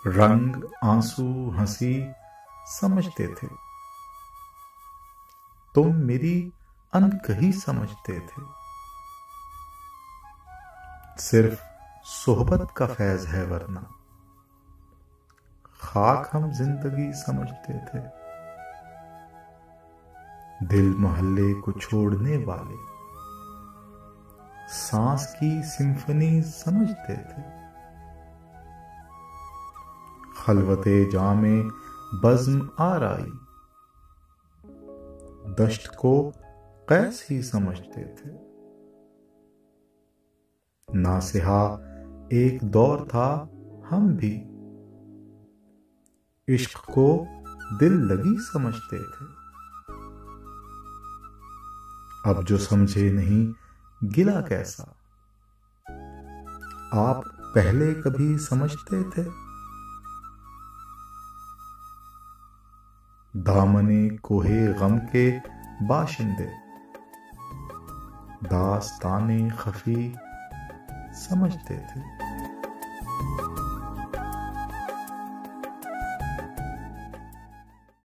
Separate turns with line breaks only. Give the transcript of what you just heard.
रंग, आंसू, हंसी समझते थे। तुम मेरी अनकही समझते थे। सिर्फ सोहबत का फैज है वरना खाक हम जिंदगी समझते थे। दिल मोहल्ले को छोड़ने वाले सांस की सिम्फनी समझते थे। खलवते जामे बज़्म आराई दश्त को कैस ही समझते थे। नासिहा एक दौर था हम भी इश्क को दिल लगी समझते थे। अब जो समझे नहीं गिला कैसा, आप पहले कभी समझते थे। दामने कोहे गम के बाशिंदे दास्ताने खफी समझते थे।